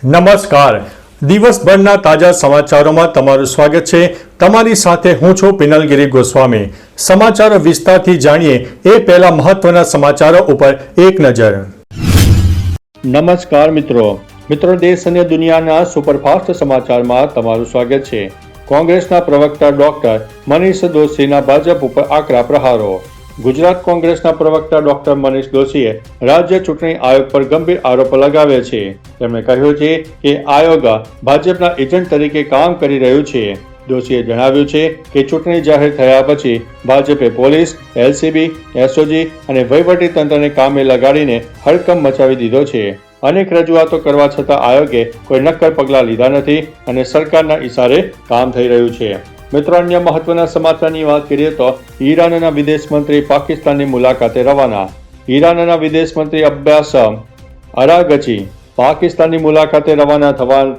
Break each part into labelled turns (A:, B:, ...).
A: નમસ્કાર. દિવસભરના તાજા સમાચારોમાં તમારું સ્વાગત છે. તમારી સાથે હું છું પિનલગીરી ગોસ્વામી. સમાચારો વિસ્તારથી જાણીએ એ પહેલા મહત્વના સમાચારો ઉપર એક નજર. નમસ્કાર મિત્રો, દેશ અને દુનિયાના સુપરફાસ્ટ સમાચારમાં તમારું સ્વાગત છે. કોંગ્રેસના પ્રવક્તા ડોક્ટર મનીષ દોશીના ભાજપ ઉપર આકરા પ્રહારો. ગુજરાત કોંગ્રેસના પ્રવક્તા ડોક્ટર મનીષ દોશીએ રાજ્ય ચૂંટણી આયોગ પર ગંભીર આરોપો લગાવ્યા છે. તેમણે કહ્યું છે કે આયોગ ભાજપના એજન્ટ તરીકે કામ કરી રહ્યું છે. દોશીએ જણાવ્યું છે કે ચૂંટણી જાહેર થયા પછી ભાજપે પોલીસ, એલસીબી, એસઓજી અને વહીવટી તંત્રને કામે લગાડીને હડકંપ મચાવી દીધો છે. અનેક રજૂઆતો કરવા છતાં આયોગે કોઈ નક્કર પગલાં લીધા નથી અને સરકારના ઇશારે કામ થઈ રહ્યું છે. મિત્રો, અન્ય મહત્વના સમાચારની વાત કરીએ તો ઈરાનના વિદેશ મંત્રી પાકિસ્તાનની મુલાકાતે રવાના. ઈરાનના વિદેશ મંત્રી અબ્બાસ અરાગચી પાકિસ્તાનની મુલાકાતે રવાના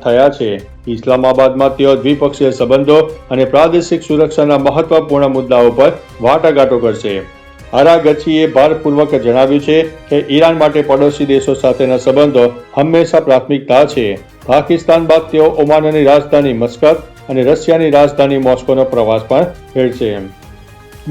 A: થયા છે. ઇસ્લામાબાદમાં તેઓ દ્વિપક્ષીય સંબંધો અને પ્રાદેશિક સુરક્ષાના મહત્વપૂર્ણ મુદ્દાઓ પર વાટાઘાટો કરશે. અરાગચીએ ભારપૂર્વક જણાવ્યું છે કે ઈરાન માટે પડોશી દેશો સાથેના સંબંધો હંમેશા પ્રાથમિકતા છે. પાકિસ્તાન બાદ તેઓ ઓમાનની રાજધાની મસ્કત અને રશિયાની રાજધાની મોસ્કોનો પ્રવાસ પણ ખેડશે.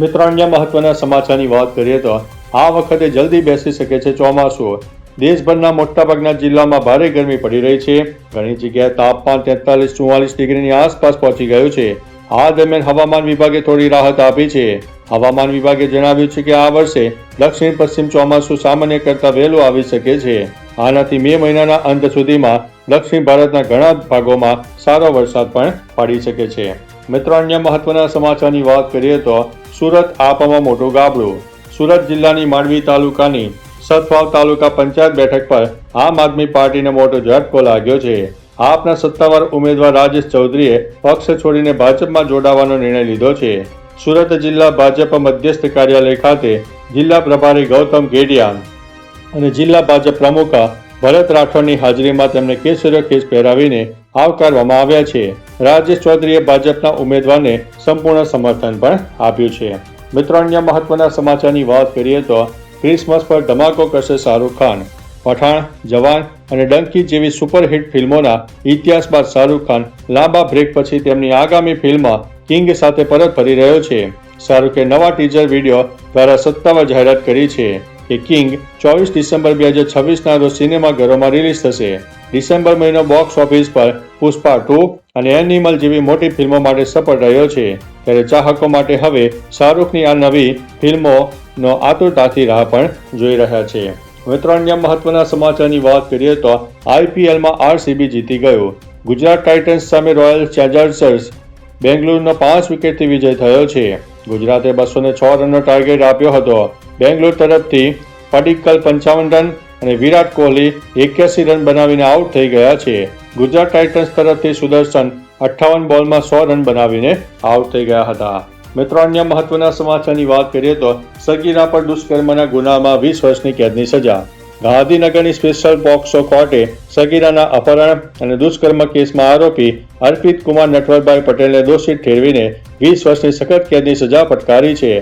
A: મિત્રો, અન્ય મહત્વના સમાચારની વાત કરીએ તો આ વખતે જલ્દી બેસી શકે છે ચોમાસું. દેશભરના મોટાભાગના જિલ્લામાં ભારે ગરમી પડી રહી છે. ઘણી જગ્યાએ તાપમાન 43-44 ડિગ્રીની આસપાસ પહોંચી ગયું છે. આ દરમિયાન હવામાન વિભાગે થોડી રાહત આપી છે. હવામાન વિભાગે જણાવ્યું છે કે આ વર્ષે દક્ષિણ પશ્ચિમ ચોમાસું સામાન્ય કરતાં વહેલું આવી શકે છે. આનાથી મે મહિનાના અંત સુધીમાં દક્ષિણ ભારતના ઘણા ભાગોમાં સારો વરસાદ પણ પડી શકે છે. મિત્રો, અન્ય મહત્વના સમાચારની વાત કરીએ તો સુરત આપમાં મોટું ગાબડું. સુરત જિલ્લાની માંડવી તાલુકાની સતવાવ તાલુકા પંચાયત બેઠક પર આમ આદમી પાર્ટીને મોટો ઝટકો લાગ્યો છે. આપના સત્તાવાર ઉમેદવાર રાજેશ ચૌધરીએ પક્ષ છોડીને ભાજપમાં જોડાવાનો નિર્ણય લીધો છે. સુરત જિલ્લા ભાજપ મધ્યસ્થ કાર્યાલય ખાતે જિલ્લા પ્રભારી ગૌતમ ગેડિયા અને જિલ્લા ભાજપ પ્રમુખ ભરત રાઠોડની હાજરીમાં તેમને કેસરીયો ખેસ પહેરાવીને આવકારવામાં આવ્યા છે. રાજેશ ચૌધરીએ ભાજપના ઉમેદવારને સંપૂર્ણ સમર્થન પણ આપ્યું છે. મિત્રો, અન્ય મહત્વના સમાચારની વાત કરીએ તો ક્રિસમસ પર ધમાકો કરશે શાહરૂખ ખાન. પઠાણ, જવાન અને ડંકી જેવી સુપરહિટ ફિલ્મોના ઇતિહાસ બાદ શાહરૂખ ખાન લાંબા બ્રેક પછી તેમની આગામી ફિલ્મ કિંગ સાથે પરત ફરી રહ્યો છે. શાહરૂખે નવા ટીઝર વિડીયો દ્વારા સત્તાવાર જાહેરાત કરી છે કે કિંગ 24 ડિસેમ્બર 2026ના રોજ સિનેમાઘરોમાં રિલીઝ થશે. ડિસેમ્બર મહિનો બોક્સ ઓફિસ પર પુષ્પા 2 અને એનિમલ જેવી મોટી ફિલ્મો માટે સફળ રહ્યો છે. ત્યારે ચાહકો માટે હવે શાહરૂખની આ નવી ફિલ્મોનો આતુરતાથી રાહ પણ જોઈ રહ્યા છે. મિત્રો, અન્ય મહત્વના સમાચારની વાત કરીએ તો આઈપીએલમાં આરસીબી જીતી ગયું. ગુજરાત ટાઇટન્સ સામે રોયલ ચેલેન્જર્સ બેંગ્લુરુનો 5 વિકેટથી વિજય થયો છે. ગુજરાતે 206 રનનો ટાર્ગેટ આપ્યો હતો. બેંગ્લુરુ તરફથી પડિક્કલ 55 રન અને વિરાટ કોહલી 81 રન બનાવીને આઉટ થઈ ગયા છે. ગુજરાત ટાઇટન્સ તરફથી સુદર્શન 58 બોલમાં 100 રન બનાવીને આઉટ થઈ ગયા હતા. મિત્રો, અન્ય મહત્વના સમાચારની વાત કરીએ તો સગીરા પર દુષ્કર્મના ગુનામાં 20 વર્ષની કેદની સજા. ગાંધીનગરની સ્પેશિયલ પોક્સો કોર્ટે સગીરાના અપહરણ અને દુષ્કર્મ કેસમાં આરોપી અર્પિત કુમાર નટવરભાઈ પટેલને દોષિત ઠેરવીને 20 વર્ષની સખત કેદની સજા ફટકારી છે.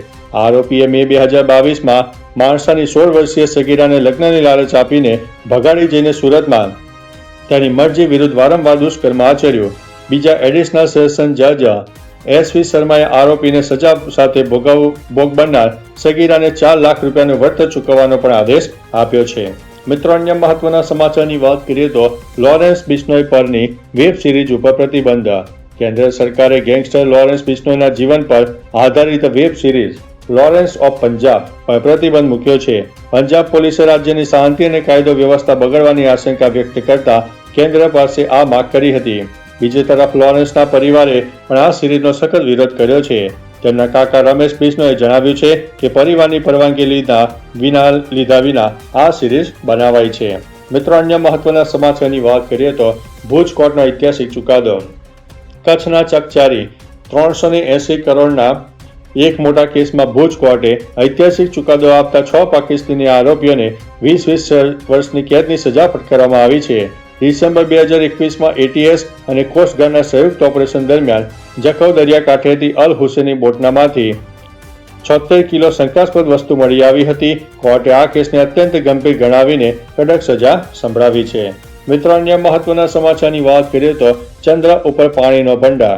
A: આરોપીએ મે 2022માં માણસાની 16 વર્ષીય સગીરાને લગ્નની લાલચ આપીને ભગાડી જઈને સુરતમાં તેની મરજી વિરુદ્ધ વારંવાર દુષ્કર્મ આચર્યું. બીજા એડિશનલ સેશન જજ એસવી શર્માએ આરોપીને સજા સાથે ભોગ બનનાર સગીરાને 4 લાખ રૂપિયાનું વળતર ચૂકવવાનો પણ આદેશ આપ્યો છે. મિત્રો, અન્ય મહત્વના સમાચારની વાત કરીએ તો લોરેન્સ બિશ્નોઈ પરની વેબ સિરીઝ ઉપર પ્રતિબંધ. કેન્દ્ર સરકારે ગેંગસ્ટર લોરેન્સ બિશ્નોઈના જીવન પર આધારિત web series Lawrence of Punjab પર પ્રતિબંધ મૂક્યો છે. પંજાબ પોલીસે રાજ્યની શાંતિ અને કાયદો વ્યવસ્થા બગડવાની આશંકા વ્યક્ત કરતા કેન્દ્ર પાસે આ માગ કરી હતી. બીજી તરફ લોરેન્સના પરિવારે પણ આ સિરીઝનો સખત વિરોધ કર્યો છે. તેમના કાકા રમેશ બિશ્નોઈએ જણાવ્યું છે કે પરિવારની પરવાનગી લીધા વિના આ સિરીઝ બનાવાઈ છે. મિત્રો, અન્ય મહત્વના સમાચારની વાત કરીએ તો ભુજ કોર્ટનો ઐતિહાસિક ચુકાદો. કચ્છના ચકચારી 380 કરોડના એક મોટા કેસમાં ભુજ કોર્ટે ઐતિહાસિક ચુકાદો આપતા 6 પાકિસ્તાની આરોપીઓને 20 વર્ષની કેદની સજા ફટકારવામાં આવી છે. ડિસેમ્બર 2021માં એટીએસ અને કોસ્ટગાર્ડના સંયુક્ત ઓપરેશન દરમિયાન જખૌ દરિયાકાંઠેથી અલ હુસેની બોટનામાંથી 76 કિલો શંકાસ્પદ વસ્તુ મળી આવી હતી. કોર્ટે આ કેસને અત્યંત ગંભીર ગણાવીને કડક સજા સંભળાવી છે. મિત્રો, અન્ય મહત્વના સમાચારની વાત કરીએ તો ચંદ્ર ઉપર પાણીનો ભંડાર.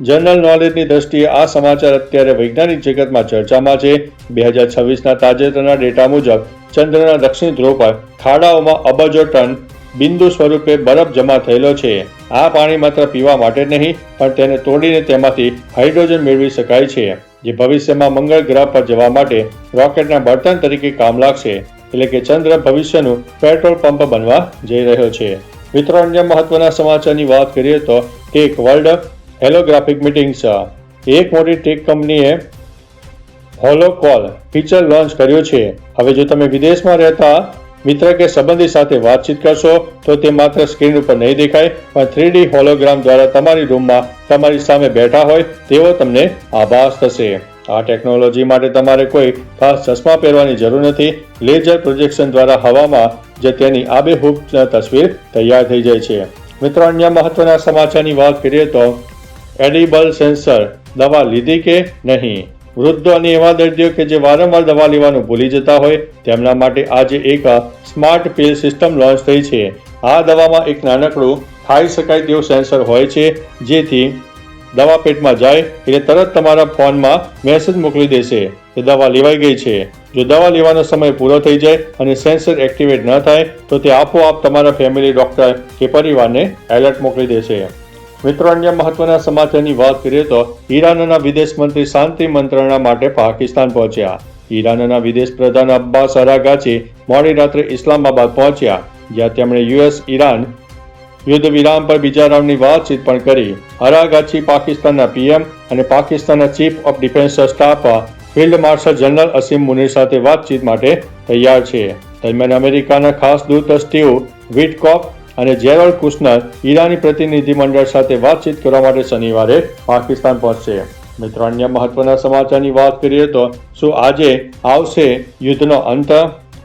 A: જનરલ નોલેજની દ્રષ્ટિએ આ સમાચાર અત્યારે વૈજ્ઞાનિક જગતમાં ચર્ચામાં છે. 2026ના તાજેતરના ડેટા મુજબ ચંદ્રના દક્ષિણ ધ્રુવ પર ખાડાઓમાં અબજો ટન બિંદુ સ્વરૂપે બરફ જમા થયેલો છે. આ પાણી માત્ર પીવા માટે જ નહીં, પણ તેને તોડીને તેમાંથી હાઇડ્રોજન મેળવી શકાય છે, જે ભવિષ્યમાં મંગળ ગ્રહ પર જવા માટે રોકેટના બળતણ તરીકે કામ લાગશે. એટલે કે ચંદ્ર ભવિષ્યનું પેટ્રોલ પંપ બનવા જઈ રહ્યો છે. મિત્રો, અન્ય મહત્વના સમાચારની વાત કરીએ તો ટેક વર્લ્ડ હોલોગ્રાફિક મીટિંગ્સ. એક મોટી ટેક કંપનીએ હોલોકોલ ફીચર લોન્ચ કર્યું છે. હવે જો તમે વિદેશમાં રહેતા મિત્ર કે સંબંધી સાથે વાતચીત કરશો તો તે માત્ર સ્ક્રીન ઉપર નહીં દેખાય, પણ 3D હોલોગ્રામ દ્વારા તમારી રૂમમાં તમારી સામે બેઠા હોય તેવો તમને આભાસ થશે. આ ટેકનોલોજી માટે તમારે કોઈ ખાસ ચશ્મા પહેરવાની જરૂર નથી. લેઝર પ્રોજેક્શન દ્વારા હવામાં જ તેની આબેહૂબ તસવીર તૈયાર થઈ જાય છે. મિત્રો, અન્ય મહત્વના સમાચારની વાત કરીએ તો એડિબલ સેન્સર દવા લીધી કે નહીં. વૃદ્ધો અને એવા દર્દીઓ કે જે વારંવાર દવા લેવાનું ભૂલી જતા હોય તેમના માટે આજે એક સ્માર્ટ પિલ સિસ્ટમ લોન્ચ થઈ છે. આ દવામાં એક નાનકડું ખાઈ શકાય તેવું સેન્સર હોય છે, જેથી દવા પેટમાં જાય એટલે તરત તમારા ફોનમાં મેસેજ મોકલી દેશે કે દવા લેવાઈ ગઈ છે. જો દવા લેવાનો સમય પૂરો થઈ જાય અને સેન્સર એક્ટિવેટ ન થાય તો તે આપોઆપ તમારા ફેમિલી ડોક્ટર કે પરિવારને એલર્ટ મોકલી દેશે. મિત્રો, અન્ય મહત્વના સમાચારની વાત કરીએ તો ઈરાનના વિદેશ મંત્રી શાંતિ મંત્રણા માટે પાકિસ્તાન પહોંચ્યા. ઈરાનના વિદેશ પ્રધાન અબ્બાસ અરાગાચી મોડી રાત્રે ઇસ્લામાબાદ પહોંચ્યા, જ્યાં તેમણે યુએસ ઈરાન યુદ્ધ વિરામ પર બીજા રાઉન્ડની વાતચીત પણ કરી. અરાગાચી પાકિસ્તાનના પીએમ અને પાકિસ્તાનના chief of defence staff field marshal general Asim Munir સાથે વાતચીત માટે તૈયાર છે. દરમિયાન અમેરિકાના ખાસ દૂત સ્ટીવ વિટકોફ અને જેરોલ્ડ કુશનર ઈરાની પ્રતિનિધિ મંડળ સાથે વાતચીત કરવા માટે શનિવારે પાકિસ્તાન પહોંચશે. મિત્રો, અન્ય મહત્વના સમાચારની વાત કરીએ તો શું આજે આવશે યુદ્ધનો અંત?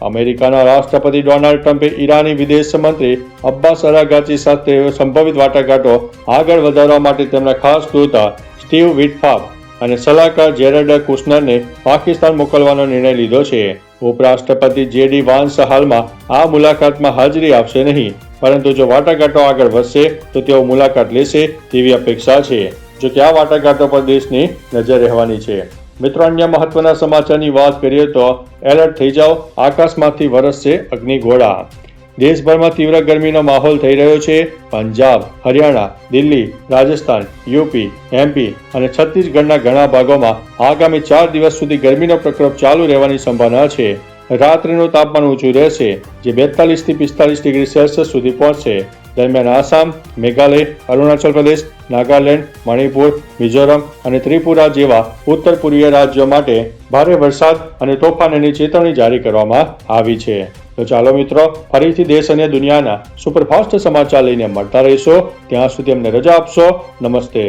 A: અમેરિકાના રાષ્ટ્રપતિ ડોનાલ્ડ ટ્રમ્પે ઈરાની વિદેશ મંત્રી અબ્બાસ અરાગાચી સાથે સંભવિત વાટાઘાટો આગળ વધારવા માટે તેમના ખાસ દૂત સ્ટીવ વિટકોફ અને સલાહકાર જેરડ કુશનરને પાકિસ્તાન મોકલવાનો નિર્ણય લીધો છે. ઉપરાષ્ટ્રપતિ જેડી વાન્સ હાલમાં આ મુલાકાતમાં હાજરી આપશે નહીં, પરંતુ જો વાટાઘાટો આગળ વધશે તો તેઓ મુલાકાત લેશે તેવી અપેક્ષા છે. જો કે આ વાટાઘાટો પર દેશની નજર રહેવાની છે. મિત્રો, અન્ય મહત્વના સમાચારની વાત કરીએ તો એલર્ટ થઈ જાઓ, આકાશમાંથી વરસશે અગ્નિગોળા. દેશભરમાં તીવ્ર ગરમીનો માહોલ થઈ રહ્યો છે. પંજાબ, હરિયાણા, દિલ્હી, રાજસ્થાન, યુપી, એમપી અને છત્તીસગઢના ઘણા ભાગોમાં આગામી 4 દિવસ સુધી ગરમીનો પ્રકોપ ચાલુ રહેવાની સંભાવના છે. રાત્રિનું તાપમાન ઊંચું રહેશે, જે 42 થી 45 ડિગ્રી સેલ્સિયસ સુધી પહોંચશે. દરમિયાન આસામ, મેઘાલય, અરુણાચલ પ્રદેશ, નાગાલેન્ડ, મણિપુર, મિઝોરમ અને ત્રિપુરા જેવા ઉત્તર પૂર્વીય રાજ્યો માટે ભારે વરસાદ અને તોફાનની ચેતવણી જારી કરવામાં આવી છે. તો ચાલો મિત્રો, ફરીથી દેશ અને દુનિયાના સુપરફાસ્ટ સમાચાર લઈને મળતા રહીશો. ત્યાં સુધી અમને રજા આપશો. નમસ્તે.